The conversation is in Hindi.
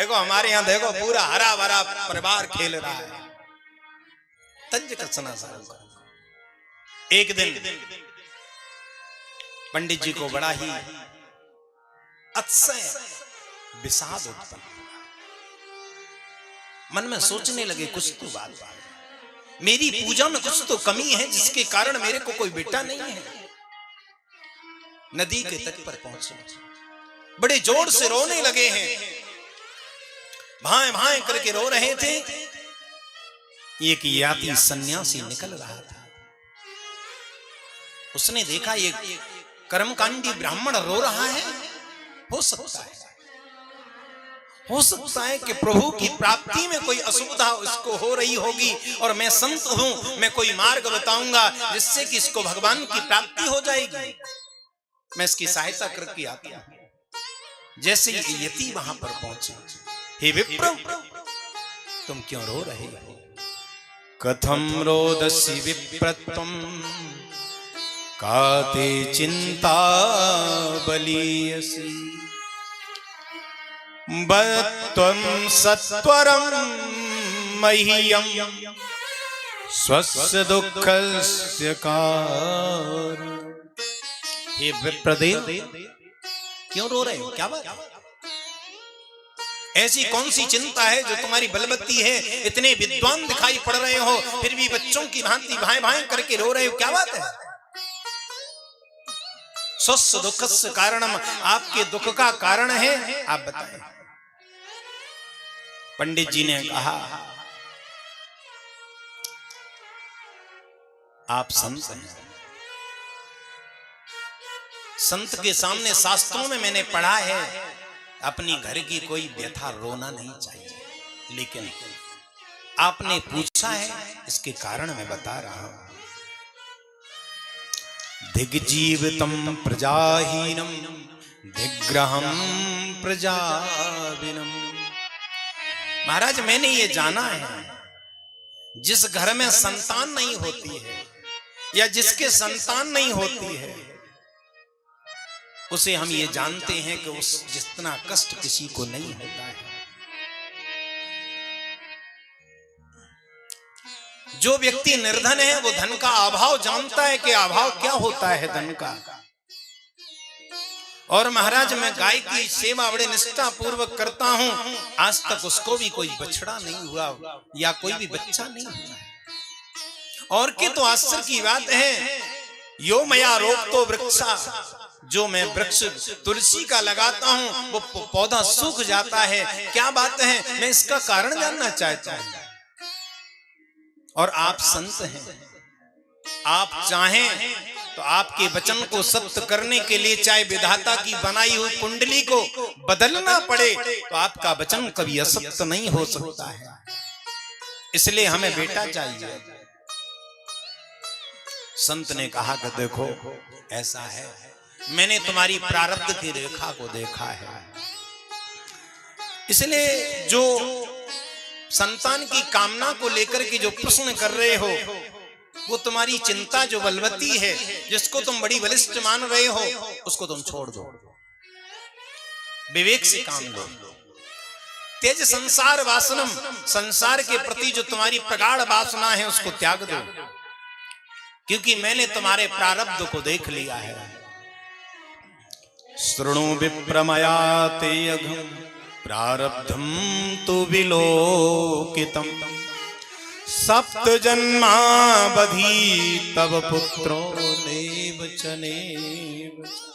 देखो हमारे यहाँ देखो पूरा हरा भरा परिवार खेल रहा है। तंज कसना सारा। एक दिन पंडित जी को बड़ा ही अतिशय विषाद उत्पन्न हुआ। मन में सोचने लगे कुछ तो बात मेरी पूजा में कुछ तो कमी है जिसके कारण मेरे को कोई बेटा नहीं है। नदी के तट पर पहुंचे, बड़े जोर से रोने लगे हैं, भाए भाए करके रो रहे थे। एक याती सन्यासी निकल रहा था। उसने देखा ये कर्मकांडी ब्राह्मण रो रहा है। हो सकता है कि प्रभु की प्राप्ति में कोई असुविधा इसको हो रही होगी और मैं संत हूं, मैं कोई मार्ग बताऊंगा जिससे कि इसको भगवान की प्राप्ति हो जाएगी। मैं इसकी सहायता करके आता हूं। जैसे ये यति वहां पर पहुंचे, हे विप्र तुम क्यों रो रहे हो? कथम रोदसी विप्रत्वम काते चिंता बलीयसी बत्वं सत्वरं मह्यं स्वस्य दुःखस्य कारण। हे विप्रदेव क्यों रो रहे हो? क्या बात? ऐसी कौन सी चिंता है जो तुम्हारी बलवत्ती है? इतने विद्वान दिखाई पड़ रहे हो फिर भी बच्चों की भांति भाई भाई करके रो रहे हो, क्या बात है? स्वस्थ दुःखस्य कारणम, आपके दुख का कारण है, आप बताएं। पंडित जी ने कहा आप संत हैं। संत के सामने शास्त्रों में मैंने पढ़ा है अपनी घर की कोई व्यथा रोना नहीं चाहिए, लेकिन आपने पूछा है इसके कारण मैं बता रहा हूं। दिग्जीवितम प्रजाहीनम दिग्ग्रहम प्रजाविनम। महाराज मैंने ये जाना है जिस घर में संतान नहीं होती है या जिसके संतान नहीं होती है उसे हम ये जानते हैं कि उस जितना कष्ट किसी को नहीं होता है। जो व्यक्ति निर्धन है वो धन का अभाव जानता है कि अभाव क्या होता है धन का। और महाराज मैं गाय की सेवा बड़े निष्ठा पूर्वक करता हूं, आज तक उसको भी कोई बछड़ा नहीं हुआ या कोई भी बच्चा नहीं हुआ। और की तो आश्चर्य की बात है, यो मया रोप तो वृक्षा, जो मैं वृक्ष तुलसी का लगाता हूं वो पौधा सूख जाता है। क्या बात है? मैं इसका कारण जानना चाहता हूं। और आप संत हैं, आप चाहें तो आपके वचन को सत्य करने के लिए चाहे विधाता की बनाई हुई कुंडली को बदलना पड़े तो आपका वचन कभी असत्य नहीं हो सकता है। इसलिए हमें बेटा चाहिए। संत ने कहा कि देखो ऐसा है, मैंने तुम्हारी प्रारब्ध की रेखा को देखा है, इसलिए जो संतान की कामना को लेकर के जो प्रश्न कर रहे हो वो तुम्हारी चिंता जो बलवती है, जिसको तुम बड़ी बलिष्ठ मान रहे हो, उसको तुम छोड़ दो, विवेक से काम लो। तेज संसार वासनम, संसार के प्रति जो तुम्हारी प्रगाढ़ वासना है उसको त्याग दो, क्योंकि मैंने तुम्हारे प्रारब्ध को देख लिया है। शृणु विप्रमया ते अघम प्रारब्धम तु विलोकितम सप्त जन्मावधि तव पुत्रो नेव च नेव च।